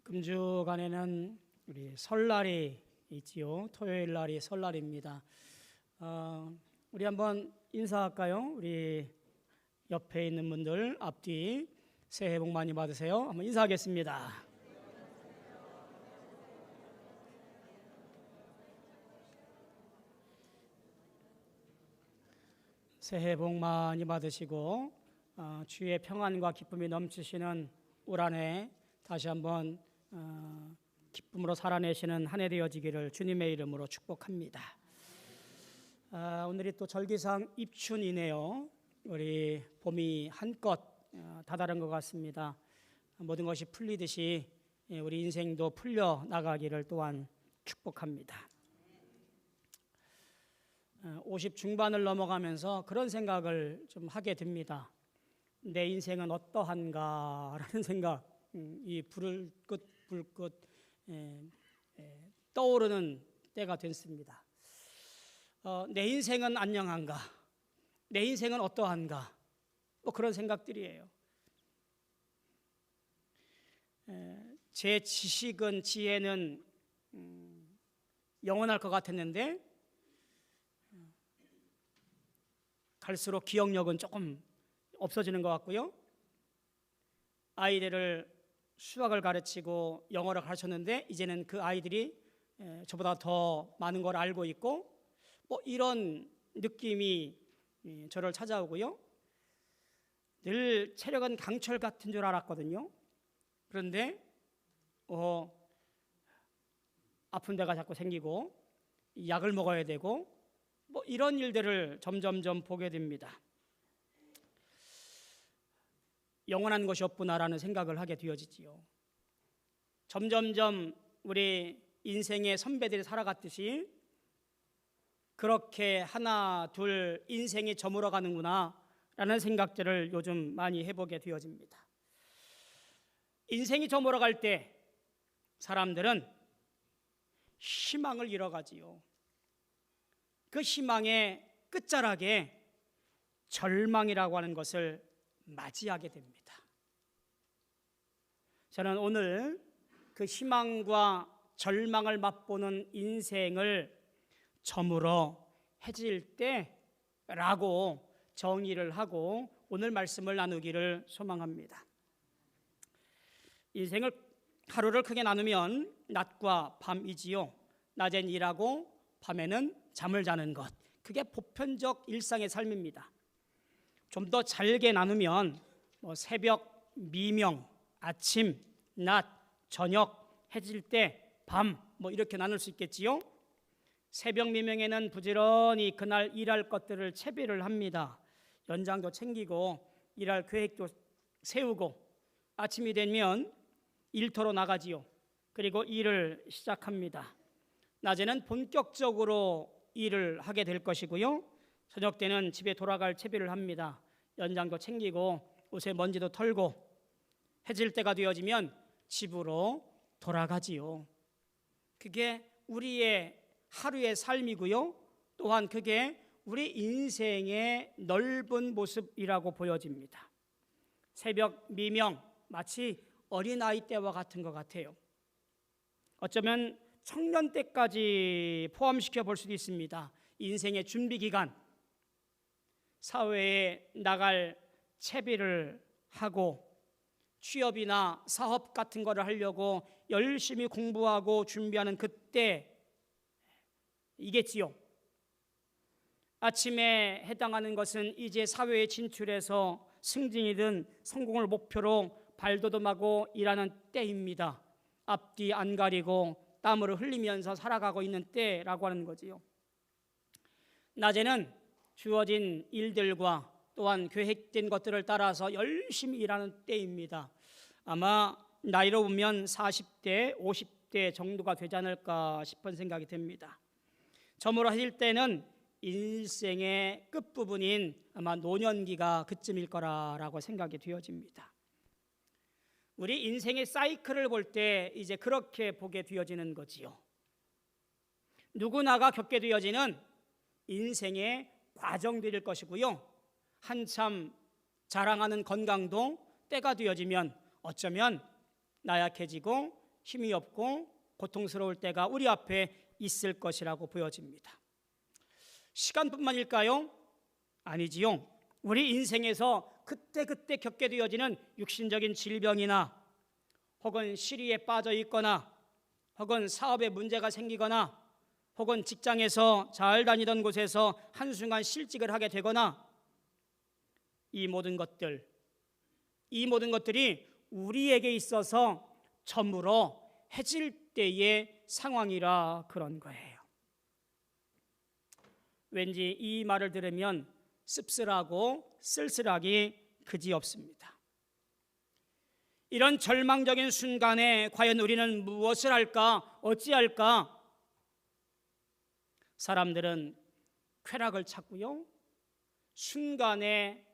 금주간에는 우리 설날이 있지요. 토요일 날이 설날입니다. 우리 한번 인사할까요? 우리 옆에 있는 분들 앞뒤 새해 복 많이 받으세요. 한번 인사하겠습니다. 새해 복 많이 받으시고 주의 평안과 기쁨이 넘치시는 올 한 해 다시 한번 기쁨으로 살아내시는 한 해 되어지기를 주님의 이름으로 축복합니다. 오늘이 또 절기상 입춘이네요. 우리 봄이 한껏 다다른 것 같습니다. 모든 것이 풀리듯이 우리 인생도 풀려 나가기를 또한 축복합니다. 50 중반을 넘어가면서 그런 생각을 좀 하게 됩니다. 내 인생은 어떠한가라는 생각, 이 불끝 떠오르는 때가 됐습니다. 내 인생은 안녕한가? 내 인생은 어떠한가? 뭐 그런 생각들이에요. 제 지식은 지혜는 영원할 것 같았는데 갈수록 기억력은 조금 없어지는 것 같고요. 아이들을 수학을 가르치고 영어를 가르쳤는데 이제는 그 아이들이 저보다 더 많은 걸 알고 있고 뭐 이런 느낌이 저를 찾아오고요. 늘 체력은 강철 같은 줄 알았거든요. 그런데 아픈 데가 자꾸 생기고 약을 먹어야 되고 뭐 이런 일들을 점점점 보게 됩니다. 영원한 것이 없구나라는 생각을 하게 되어지지요. 점점점 우리 인생의 선배들이 살아갔듯이 그렇게 하나 둘 인생이 저물어 가는구나 라는 생각들을 요즘 많이 해보게 되어집니다. 인생이 저물어 갈 때 사람들은 희망을 잃어가지요. 그 희망의 끝자락에 절망이라고 하는 것을 맞이하게 됩니다. 저는 오늘 그 희망과 절망을 맛보는 인생을 저물어 해질 때라고 정의를 하고 오늘 말씀을 나누기를 소망합니다. 인생을 하루를 크게 나누면 낮과 밤이지요. 낮엔 일하고 밤에는 잠을 자는 것, 그게 보편적 일상의 삶입니다. 좀 더 잘게 나누면 새벽, 미명, 아침, 낮, 저녁, 해질 때, 밤 이렇게 나눌 수 있겠지요. 새벽 미명에는 부지런히 그날 일할 것들을 채비를 합니다. 연장도 챙기고 일할 계획도 세우고 아침이 되면 일터로 나가지요. 그리고 일을 시작합니다. 낮에는 본격적으로 일을 하게 될 것이고요. 저녁 때는 집에 돌아갈 채비를 합니다. 연장도 챙기고 옷에 먼지도 털고 해질 때가 되어지면 집으로 돌아가지요. 그게 우리의 하루의 삶이고요. 또한 그게 우리 인생의 넓은 모습이라고 보여집니다. 새벽 미명 마치 어린아이 때와 같은 것 같아요. 어쩌면 청년 때까지 포함시켜 볼 수도 있습니다. 인생의 준비 기간, 사회에 나갈 채비를 하고 취업이나 사업 같은 거를 하려고 열심히 공부하고 준비하는 그때 이겠지요. 아침에 해당하는 것은 이제 사회에 진출해서 승진이든 성공을 목표로 발돋움하고 일하는 때입니다. 앞뒤 안 가리고 땀을 흘리면서 살아가고 있는 때라고 하는 거지요. 낮에는 주어진 일들과 또한 계획된 것들을 따라서 열심히 일하는 때입니다. 아마 나이로 보면 40대, 50대 정도가 되지 않을까 싶은 생각이 듭니다. 저물어 해질 때는 인생의 끝부분인 아마 노년기가 그쯤일 거라고 생각이 되어집니다. 우리 인생의 사이클을 볼 때 이제 그렇게 보게 되어지는 거지요. 누구나가 겪게 되어지는 인생의 과정들일 것이고요. 한참 자랑하는 건강도 때가 되어지면 어쩌면 나약해지고 힘이 없고 고통스러울 때가 우리 앞에 있을 것이라고 보여집니다. 시간뿐만일까요? 아니지요. 우리 인생에서 그때그때 겪게 되어지는 육신적인 질병이나 혹은 시리에 빠져 있거나 혹은 사업에 문제가 생기거나 혹은 직장에서 잘 다니던 곳에서 한순간 실직을 하게 되거나 이 모든 것들이 우리에게 있어서 저물어 해질 때의 상황이라 그런 거예요. 왠지 이 말을 들으면 씁쓸하고 쓸쓸하기 그지없습니다. 이런 절망적인 순간에 과연 우리는 무엇을 할까? 어찌할까? 사람들은 쾌락을 찾고요, 순간에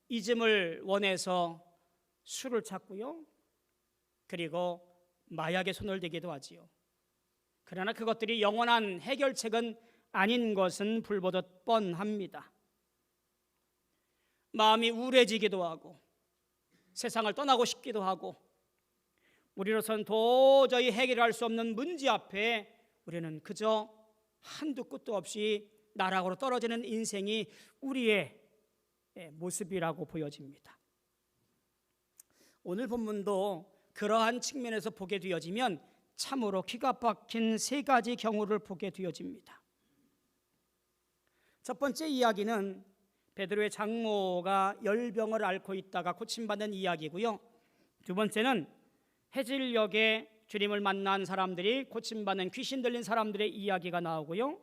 잊음을 원해서 술을 찾고요, 그리고 마약에 손을 대기도 하지요. 그러나 그것들이 영원한 해결책은 아닌 것은 불보듯 뻔합니다. 마음이 우울해지기도 하고 세상을 떠나고 싶기도 하고 우리로서는 도저히 해결할 수 없는 문제 앞에 우리는 그저 한두 끝도 없이 나락으로 떨어지는 인생이 우리의 모습이라고 보여집니다. 오늘 본문도 그러한 측면에서 보게 되어지면 참으로 기가 막힌 세 가지 경우를 보게 되어집니다. 첫 번째 이야기는 베드로의 장모가 열병을 앓고 있다가 고침받는 이야기고요. 두 번째는 해질녘에 주님을 만난 사람들이 고침받는 귀신 들린 사람들의 이야기가 나오고요.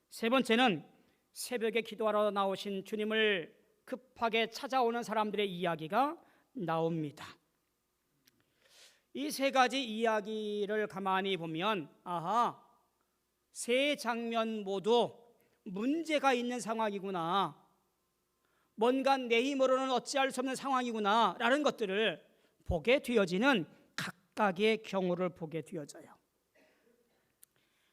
세 번째는 새벽에 기도하러 나오신 주님을 급하게 찾아오는 사람들의 이야기가 나옵니다. 이 세 가지 이야기를 가만히 보면 세 장면 모두 문제가 있는 상황이구나, 뭔가 내 힘으로는 어찌할 수 없는 상황이구나 라는 것들을 보게 되어지는 각각의 경우를 보게 되어져요.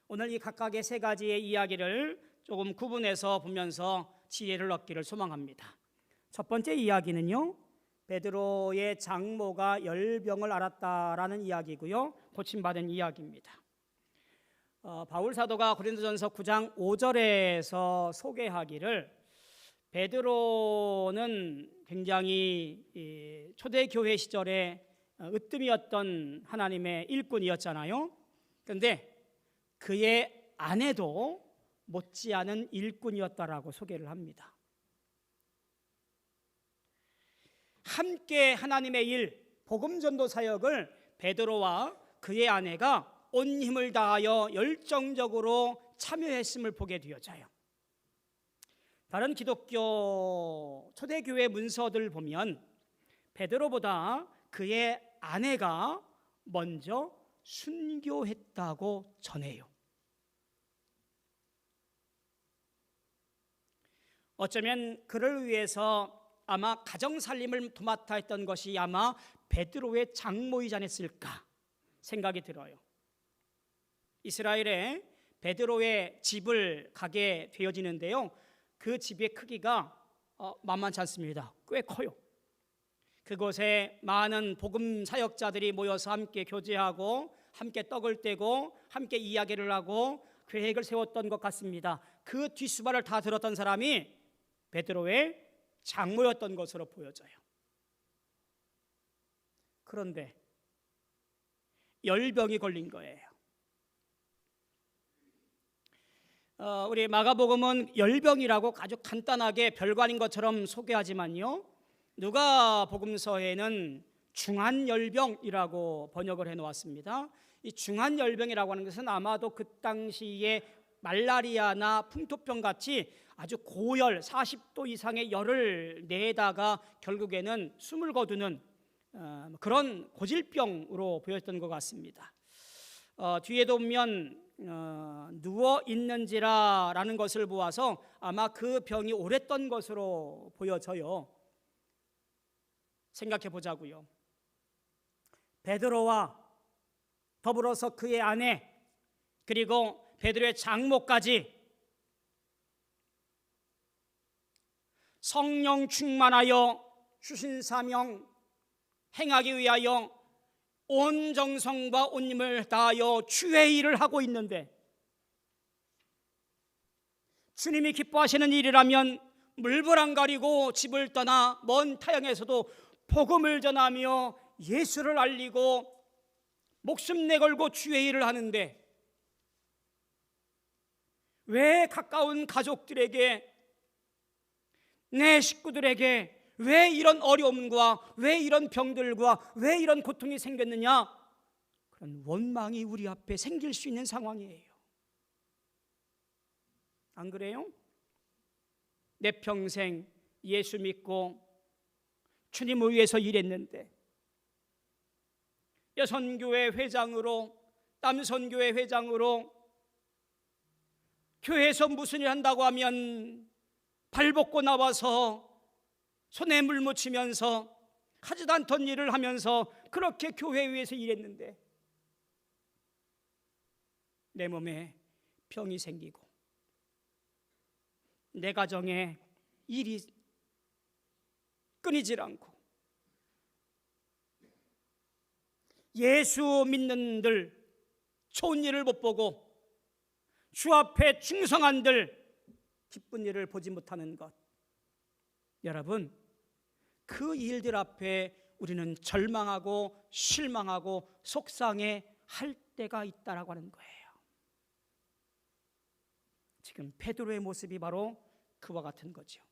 오늘 이 각각의 세 가지의 이야기를 조금 구분해서 보면서 지혜를 얻기를 소망합니다. 첫 번째 이야기는요, 베드로의 장모가 열병을 앓았다라는 이야기고요, 고침받은 이야기입니다. 바울 사도가 고린도전서 9장 5절에서 소개하기를 베드로는 굉장히 초대교회 시절에 으뜸이었던 하나님의 일꾼이었잖아요. 그런데 그의 아내도 못지않은 일꾼이었다라고 소개를 합니다. 함께 하나님의 일, 복음 전도 사역을 베드로와 그의 아내가 온 힘을 다하여 열정적으로 참여했음을 보게 되어져요. 다른 기독교 초대교회 문서들 보면 베드로보다 그의 아내가 먼저 순교했다고 전해요. 어쩌면 그를 위해서 아마 가정살림을 도맡아 했던 것이 아마 베드로의 장모이지 않았을까 생각이 들어요. 이스라엘에 베드로의 집을 가게 되어지는데요, 그 집의 크기가 만만치 않습니다. 꽤 커요. 그곳에 많은 복음 사역자들이 모여서 함께 교제하고 함께 떡을 떼고 함께 이야기를 하고 계획을 세웠던 것 같습니다. 그 뒷수발을 다 들었던 사람이 베드로의 장모였던 것으로 보여져요. 그런데 열병이 걸린 거예요. 우리 마가복음은 열병이라고 아주 간단하게 별거 아닌 것처럼 소개하지만요, 누가복음서에는 중한열병이라고 번역을 해놓았습니다. 이 중한열병이라고 하는 것은 아마도 그 당시에 말라리아나 풍토병 같이 아주 고열 40도 이상의 열을 내다가 결국에는 숨을 거두는 그런 고질병으로 보였던 것 같습니다. 뒤에도 보면 누워 있는지라라는 것을 보아서 아마 그 병이 오랬던 것으로 보여져요. 생각해 보자고요. 베드로와 더불어서 그의 아내 그리고 베드로의 장모까지 성령 충만하여 주신 사명 행하기 위하여 온 정성과 온 힘을 다하여 주의 일을 하고 있는데, 주님이 기뻐하시는 일이라면 물불 안 가리고 집을 떠나 먼 타향에서도 복음을 전하며 예수를 알리고 목숨 내걸고 주의 일을 하는데, 왜 가까운 가족들에게, 내 식구들에게 왜 이런 어려움과 왜 이런 병들과 왜 이런 고통이 생겼느냐, 그런 원망이 우리 앞에 생길 수 있는 상황이에요. 안 그래요? 내 평생 예수 믿고 주님을 위해서 일했는데, 여선교회 회장으로, 남선교회 회장으로 교회에서 무슨 일 한다고 하면 발벗고 나와서 손에 물 묻히면서 하지도 않던 일을 하면서 그렇게 교회 위에서 일했는데, 내 몸에 병이 생기고 내 가정에 일이 끊이질 않고, 예수 믿는들 좋은 일을 못 보고 주 앞에 충성한들 기쁜 일을 보지 못하는 것, 여러분, 그 일들 앞에 우리는 절망하고 실망하고 속상해 할 때가 있다라고 하는 거예요. 지금 베드로의 모습이 바로 그와 같은 거죠.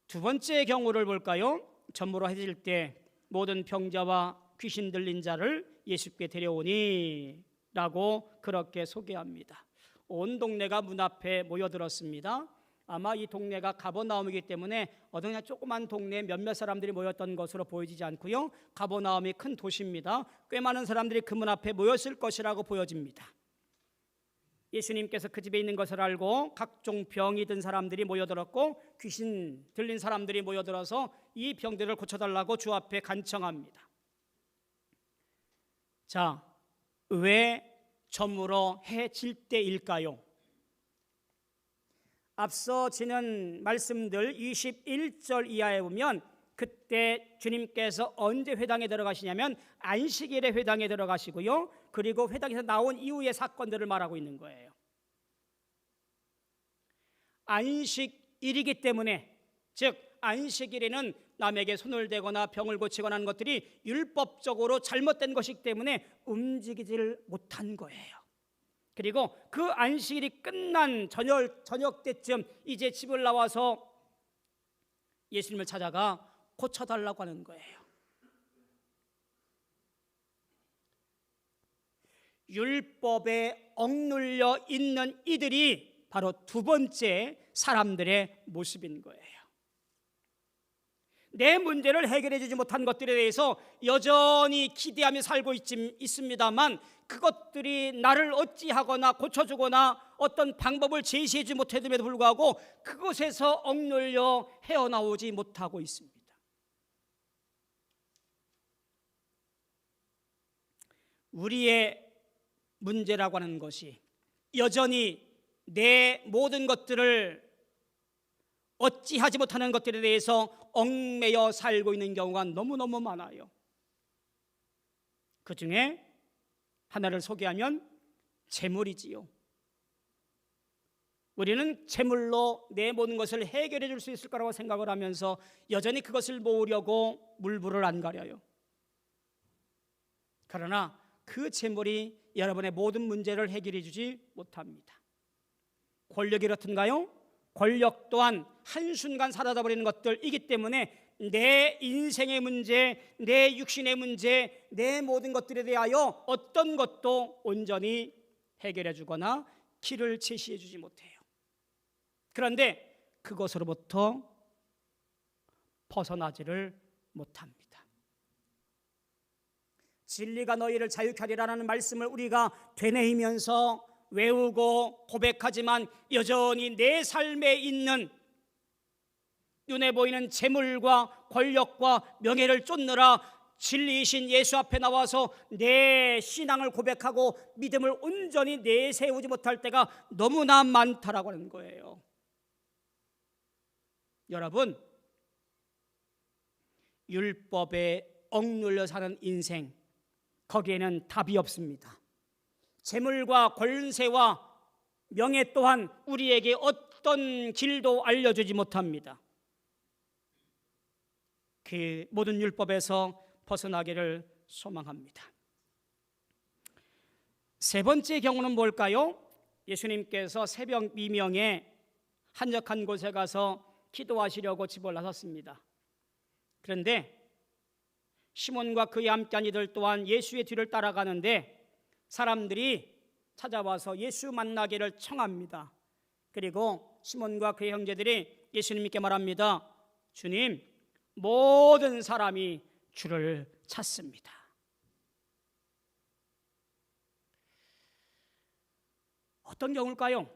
두 번째 경우를 볼까요? 전무로 해질 때 모든 병자와 귀신 들린 자를 예수께 데려오니 라고 그렇게 소개합니다. 온 동네가 문 앞에 모여들었습니다. 아마 이 동네가 가버나움이기 때문에 어느 그냥 조그만 동네에 몇몇 사람들이 모였던 것으로 보여지지 않고요, 가버나움이 큰 도시입니다. 꽤 많은 사람들이 그 문 앞에 모였을 것이라고 보여집니다. 예수님께서 그 집에 있는 것을 알고 각종 병이 든 사람들이 모여들었고 귀신 들린 사람들이 모여들어서 이 병들을 고쳐달라고 주 앞에 간청합니다. 자, 왜 저물어 해질 때일까요? 앞서 지는 말씀들 21절 이하에 보면 그때 주님께서 언제 회당에 들어가시냐면 안식일에 회당에 들어가시고요, 그리고 회당에서 나온 이후의 사건들을 말하고 있는 거예요. 안식일이기 때문에, 즉 안식일에는 남에게 손을 대거나 병을 고치거나 하는 것들이 율법적으로 잘못된 것이기 때문에 움직이질 못한 거예요. 그리고 그 안식일이 끝난 저녁 때쯤 이제 집을 나와서 예수님을 찾아가 고쳐달라고 하는 거예요. 율법에 억눌려 있는 이들이 바로 두 번째 사람들의 모습인 거예요. 내 문제를 해결해 주지 못한 것들에 대해서 여전히 기대하며 살고 있습니다만, 그것들이 나를 어찌하거나 고쳐주거나 어떤 방법을 제시해 주지 못해도 불구하고 그것에서 억눌려 헤어나오지 못하고 있습니다. 우리의 문제라고 하는 것이 여전히 내 모든 것들을 어찌하지 못하는 것들에 대해서 얽매여 살고 있는 경우가 너무너무 많아요. 그 중에 하나를 소개하면 재물이지요. 우리는 재물로 내 모든 것을 해결해 줄 수 있을 거라고 생각을 하면서 여전히 그것을 모으려고 물불을 안 가려요. 그러나 그 재물이 여러분의 모든 문제를 해결해 주지 못합니다. 권력이 그렇든가요? 권력 또한 한순간 사라져 버리는 것들이기 때문에 내 인생의 문제, 내 육신의 문제, 내 모든 것들에 대하여 어떤 것도 온전히 해결해 주거나 길을 제시해 주지 못해요. 그런데 그것으로부터 벗어나지를 못합니다. 진리가 너희를 자유케 하리라는 말씀을 우리가 되뇌이면서 외우고 고백하지만 여전히 내 삶에 있는 눈에 보이는 재물과 권력과 명예를 쫓느라 진리이신 예수 앞에 나와서 내 신앙을 고백하고 믿음을 온전히 내세우지 못할 때가 너무나 많다라고 하는 거예요. 여러분, 율법에 억눌려 사는 인생, 거기에는 답이 없습니다. 재물과 권세와 명예 또한 우리에게 어떤 길도 알려주지 못합니다. 그 모든 율법에서 벗어나기를 소망합니다. 세 번째 경우는 뭘까요? 예수님께서 새벽 미명에 한적한 곳에 가서 기도하시려고 집을 나섰습니다. 그런데 시몬과 그의 함께한 이들 또한 예수의 뒤를 따라가는데 사람들이 찾아와서 예수 만나기를 청합니다. 그리고 시몬과 그의 형제들이 예수님께 말합니다. 주님, 모든 사람이 주를 찾습니다. 어떤 경우일까요?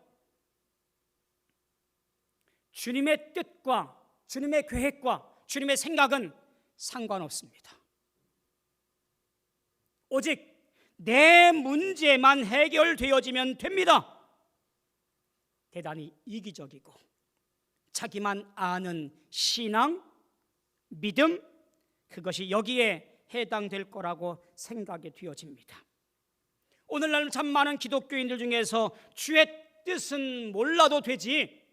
주님의 뜻과 주님의 계획과 주님의 생각은 상관없습니다. 오직 내 문제만 해결되어지면 됩니다. 대단히 이기적이고 자기만 아는 신앙, 믿음, 그것이 여기에 해당될 거라고 생각이 되어집니다. 오늘날 참 많은 기독교인들 중에서 주의 뜻은 몰라도 되지,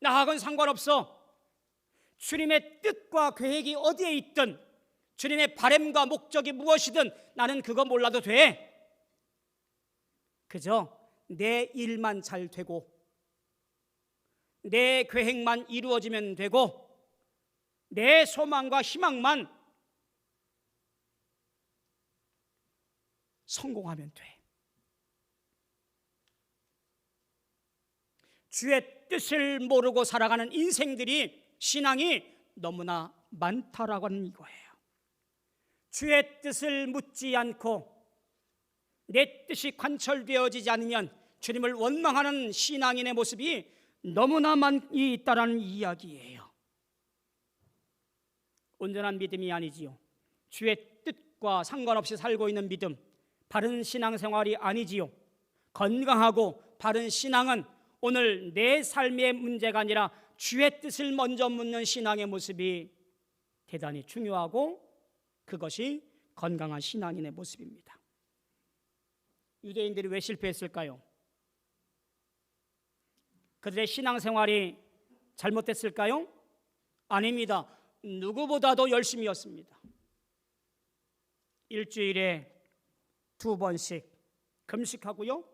나하고는 상관없어, 주님의 뜻과 계획이 어디에 있든 주님의 바람과 목적이 무엇이든 나는 그거 몰라도 돼, 그저 내 일만 잘 되고 내 계획만 이루어지면 되고 내 소망과 희망만 성공하면 돼. 주의 뜻을 모르고 살아가는 인생들이, 신앙이 너무나 많다라고 하는 이거예요. 주의 뜻을 묻지 않고 내 뜻이 관철되어지지 않으면 주님을 원망하는 신앙인의 모습이 너무나 많이 있다라는 이야기예요. 온전한 믿음이 아니지요. 주의 뜻과 상관없이 살고 있는 믿음, 바른 신앙생활이 아니지요. 건강하고 바른 신앙은 오늘 내 삶의 문제가 아니라 주의 뜻을 먼저 묻는 신앙의 모습이 대단히 중요하고 그것이 건강한 신앙인의 모습입니다. 유대인들이 왜 실패했을까요? 그들의 신앙생활이 잘못됐을까요? 아닙니다. 누구보다도 열심히였습니다. 일주일에 2번씩 금식하고요,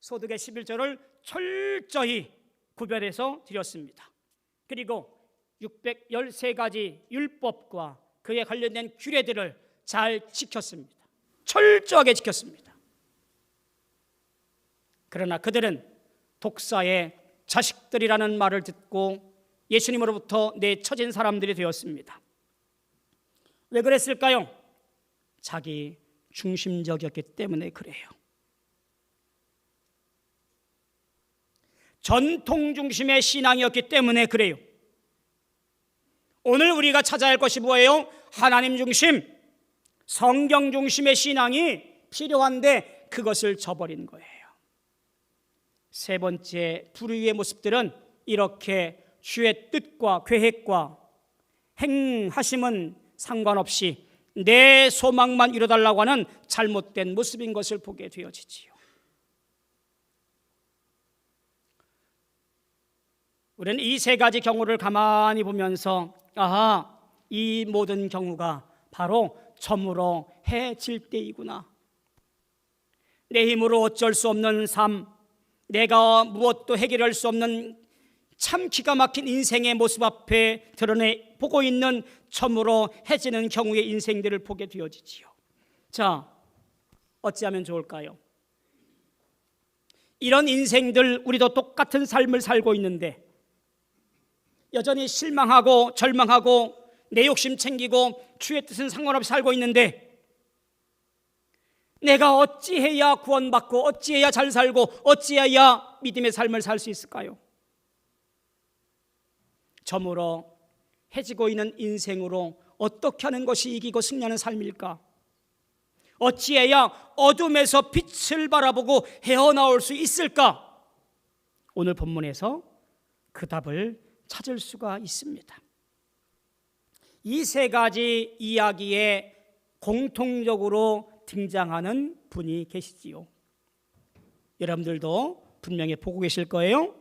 소득의 11조를 철저히 구별해서 드렸습니다. 그리고 613가지 율법과 그에 관련된 규례들을 잘 지켰습니다. 철저하게 지켰습니다. 그러나 그들은 독사의 자식들이라는 말을 듣고 예수님으로부터 내쳐진 사람들이 되었습니다. 왜 그랬을까요? 자기 중심적이었기 때문에 그래요. 전통 중심의 신앙이었기 때문에 그래요. 오늘 우리가 찾아야 할 것이 뭐예요? 하나님 중심, 성경 중심의 신앙이 필요한데 그것을 저버린 거예요. 세 번째 불의의 모습들은 이렇게 주의 뜻과 계획과 행하심은 상관없이 내 소망만 이뤄달라고 하는 잘못된 모습인 것을 보게 되어지지요. 우리는 이 세 가지 경우를 가만히 보면서 아하, 이 모든 경우가 바로 점으로 해질 때이구나. 내 힘으로 어쩔 수 없는 삶, 내가 무엇도 해결할 수 없는 참 기가 막힌 인생의 모습 앞에 드러내 보고 있는 점으로 해지는 경우의 인생들을 보게 되어지지요. 자, 어찌하면 좋을까요? 이런 인생들, 우리도 똑같은 삶을 살고 있는데 여전히 실망하고 절망하고 내 욕심 챙기고 주의 뜻은 상관없이 살고 있는데 내가 어찌해야 구원받고 어찌해야 잘 살고 어찌해야 믿음의 삶을 살 수 있을까요? 점으로 해지고 있는 인생으로 어떻게 하는 것이 이기고 승리하는 삶일까? 어찌해야 어둠에서 빛을 바라보고 헤어나올 수 있을까? 오늘 본문에서 그 답을 찾을 수가 있습니다. 이 세 가지 이야기에 공통적으로 등장하는 분이 계시지요. 여러분들도 분명히 보고 계실 거예요.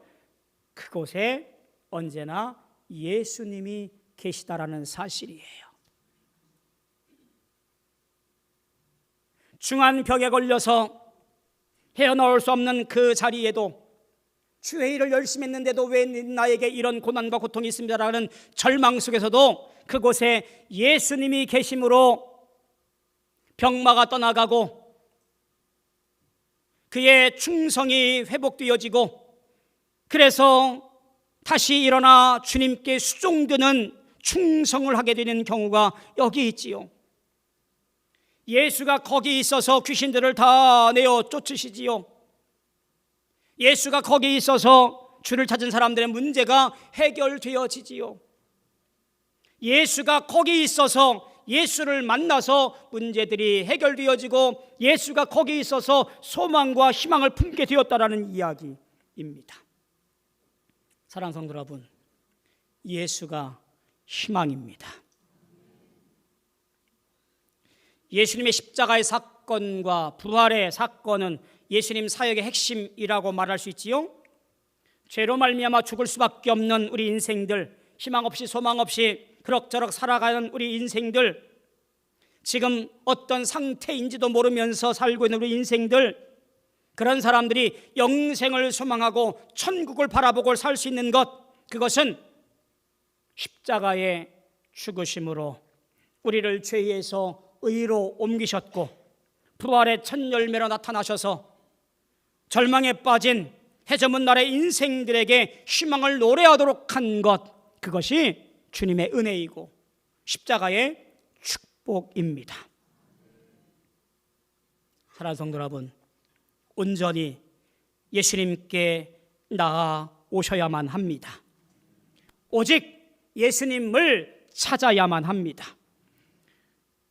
그곳에 언제나 예수님이 계시다라는 사실이에요. 중한 벽에 걸려서 헤어나올 수 없는 그 자리에도 주의 일을 열심히 했는데도 왜 나에게 이런 고난과 고통이 있습니다라는 절망 속에서도 그곳에 예수님이 계심으로 병마가 떠나가고 그의 충성이 회복되어지고 그래서 다시 일어나 주님께 수종드는 충성을 하게 되는 경우가 여기 있지요. 예수가 거기 있어서 귀신들을 다 내어 쫓으시지요. 예수가 거기 있어서 주를 찾은 사람들의 문제가 해결되어지지요. 예수가 거기 있어서 예수를 만나서 문제들이 해결되어지고 예수가 거기 있어서 소망과 희망을 품게 되었다라는 이야기입니다. 사랑하는 성도 여러분, 예수가 희망입니다. 예수님의 십자가의 사건과 부활의 사건은 예수님 사역의 핵심이라고 말할 수 있지요. 죄로 말미암아 죽을 수밖에 없는 우리 인생들, 희망 없이 소망 없이 그럭저럭 살아가는 우리 인생들, 지금 어떤 상태인지도 모르면서 살고 있는 우리 인생들, 그런 사람들이 영생을 소망하고 천국을 바라보고 살 수 있는 것, 그것은 십자가의 죽으심으로 우리를 죄에서 의로 옮기셨고 부활의 첫 열매로 나타나셔서 절망에 빠진 해저문 날의 인생들에게 희망을 노래하도록 한 것, 그것이 주님의 은혜이고 십자가의 축복입니다. 사랑하는 성도 여러분, 온전히 예수님께 나아오셔야만 합니다. 오직 예수님을 찾아야만 합니다.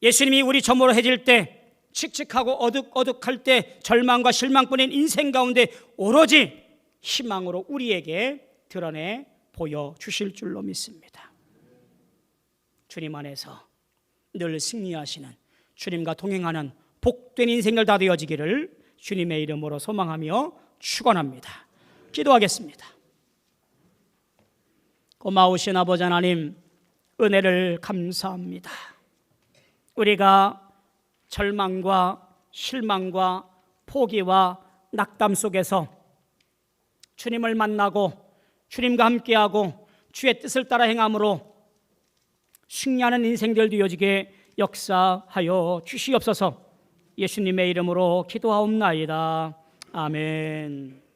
예수님이 우리 저모로 해질 때, 칙칙하고 어둑어둑할 때 절망과 실망뿐인 인생 가운데 오로지 희망으로 우리에게 드러내 보여주실 줄로 믿습니다. 주님 안에서 늘 승리하시는, 주님과 동행하는 복된 인생들 다 되어지기를 주님의 이름으로 소망하며 축원합니다. 기도하겠습니다. 고마우신 아버지 하나님, 은혜를 감사합니다. 우리가 절망과 실망과 포기와 낙담 속에서 주님을 만나고 주님과 함께하고 주의 뜻을 따라 행함으로 승리하는 인생들 되어지게 역사하여 주시옵소서. 예수님의 이름으로 기도하옵나이다. 아멘.